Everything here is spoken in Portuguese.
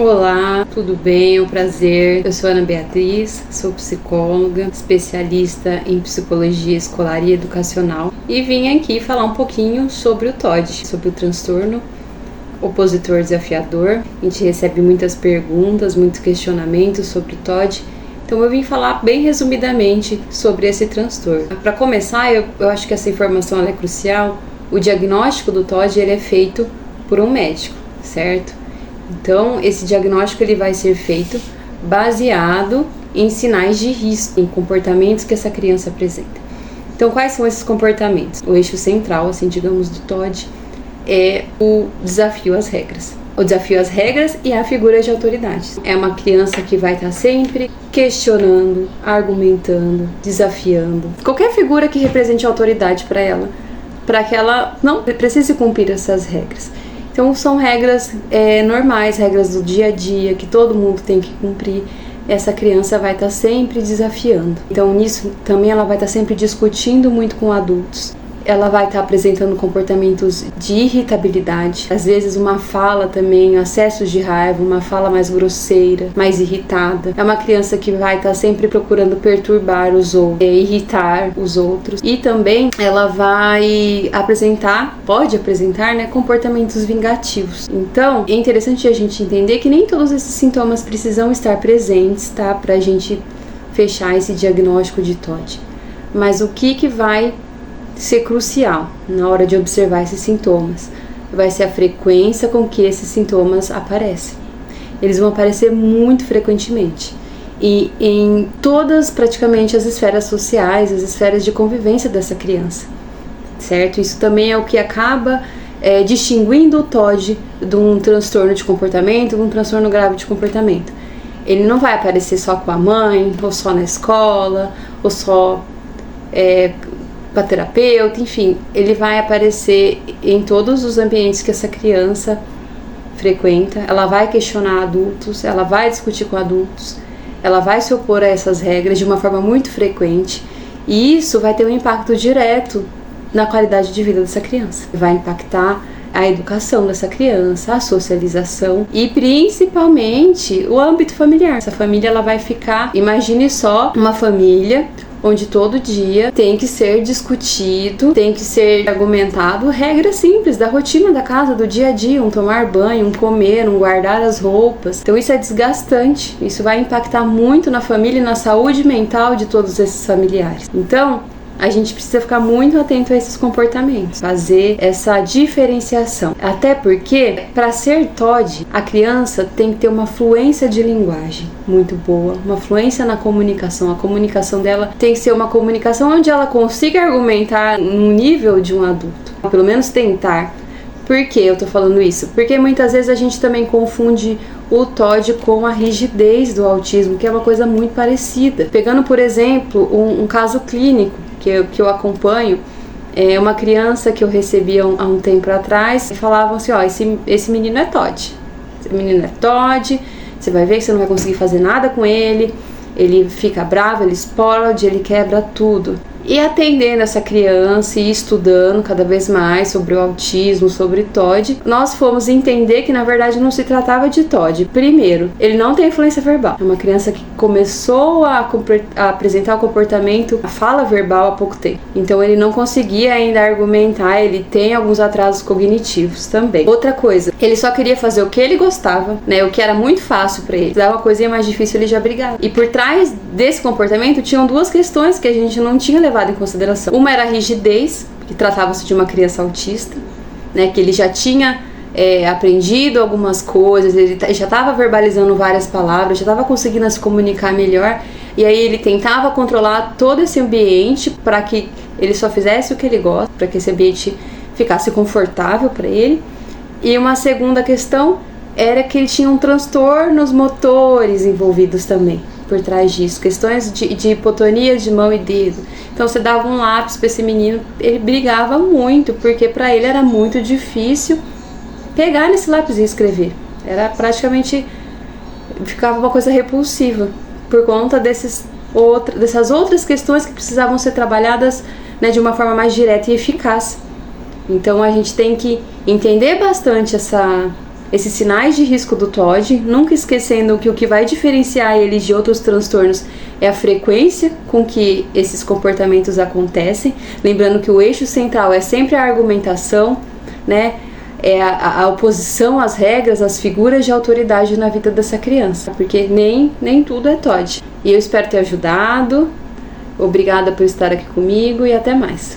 Olá, tudo bem? É um prazer. Eu sou Ana Beatriz, sou psicóloga, especialista em psicologia escolar e educacional e vim aqui falar um pouquinho sobre o TOD, sobre o transtorno opositor desafiador. A gente recebe muitas perguntas, muitos questionamentos sobre o TOD, então eu vim falar bem resumidamente sobre esse transtorno. Para começar, eu acho que essa informação é crucial. O diagnóstico do TOD ele é feito por um médico, certo? Então, esse diagnóstico ele vai ser feito baseado em sinais de risco, em comportamentos que essa criança apresenta. Então, quais são esses comportamentos? O eixo central, assim, digamos, do TOD é o desafio às regras. O desafio às regras e a figura de autoridade. É uma criança que vai estar sempre questionando, argumentando, desafiando. Qualquer figura que represente autoridade para ela, para que ela não precise cumprir essas regras. Então são regras normais, regras do dia a dia, que todo mundo tem que cumprir. Essa criança vai estar sempre desafiando. Então nisso também ela vai estar sempre discutindo muito com adultos. Ela vai estar apresentando comportamentos de irritabilidade, às vezes uma fala também, acessos de raiva, uma fala mais grosseira, mais irritada. É uma criança que vai estar sempre procurando perturbar os outros, irritar os outros. E também ela vai pode apresentar, comportamentos vingativos. Então, é interessante a gente entender que nem todos esses sintomas precisam estar presentes, tá? Pra gente fechar esse diagnóstico de TOD. Mas o que vai ser crucial na hora de observar esses sintomas vai ser a frequência com que esses sintomas aparecem. Eles vão aparecer muito frequentemente e em todas praticamente as esferas sociais, as esferas de convivência dessa criança, certo? Isso também é o que acaba distinguindo o TOD de um transtorno de comportamento, de um transtorno grave de comportamento. Ele não vai aparecer só com a mãe, ou só na escola, ou só com a terapeuta, enfim, ele vai aparecer em todos os ambientes que essa criança frequenta. Ela vai questionar adultos, ela vai discutir com adultos, ela vai se opor a essas regras de uma forma muito frequente, e isso vai ter um impacto direto na qualidade de vida dessa criança. Vai impactar a educação dessa criança, a socialização e principalmente o âmbito familiar. Essa família ela vai ficar, imagine só, uma família onde todo dia tem que ser discutido, tem que ser argumentado regras simples da rotina da casa, do dia a dia, um tomar banho, um comer, um guardar as roupas. Então isso é desgastante, isso vai impactar muito na família e na saúde mental de todos esses familiares. Então, a gente precisa ficar muito atento a esses comportamentos, fazer essa diferenciação. Até porque, para ser TOD, a criança tem que ter uma fluência de linguagem muito boa, uma fluência na comunicação. A comunicação dela tem que ser uma comunicação onde ela consiga argumentar no nível de um adulto, pelo menos tentar. Por que eu tô falando isso? Porque muitas vezes a gente também confunde o TOD com a rigidez do autismo, que é uma coisa muito parecida. Pegando, por exemplo, um caso clínico que eu acompanho, é uma criança que eu recebi há um tempo atrás, e falavam assim, esse menino é TOD. Esse menino é TOD, você vai ver que você não vai conseguir fazer nada com ele fica bravo, ele explode, ele quebra tudo. E atendendo essa criança e estudando cada vez mais sobre o autismo, sobre TOD, nós fomos entender que na verdade não se tratava de TOD. Primeiro, ele não tem influência verbal. É uma criança que começou a apresentar o comportamento, a fala verbal há pouco tempo. Então ele não conseguia ainda argumentar, ele tem alguns atrasos cognitivos também. Outra coisa, ele só queria fazer o que ele gostava, o que era muito fácil para ele. Se dava uma coisinha mais difícil, ele já brigava. E por trás desse comportamento tinham duas questões que a gente não tinha levado em consideração. Uma era a rigidez, que tratava-se de uma criança autista, que ele já tinha aprendido algumas coisas, ele já estava verbalizando várias palavras, já estava conseguindo se comunicar melhor, e aí ele tentava controlar todo esse ambiente para que ele só fizesse o que ele gosta, para que esse ambiente ficasse confortável para ele. E uma segunda questão era que ele tinha transtornos motores envolvidos também por trás disso, questões de hipotonia de mão e dedo. Então você dava um lápis para esse menino, ele brigava muito, porque para ele era muito difícil pegar nesse lápis e escrever. Era praticamente, ficava uma coisa repulsiva, por conta dessas outras questões que precisavam ser trabalhadas de uma forma mais direta e eficaz. Então a gente tem que entender bastante esses sinais de risco do TOD, nunca esquecendo que o que vai diferenciar ele de outros transtornos é a frequência com que esses comportamentos acontecem, lembrando que o eixo central é sempre a argumentação, né? É a oposição às regras, às figuras de autoridade na vida dessa criança, porque nem tudo é TOD. E eu espero ter ajudado. Obrigada por estar aqui comigo e até mais.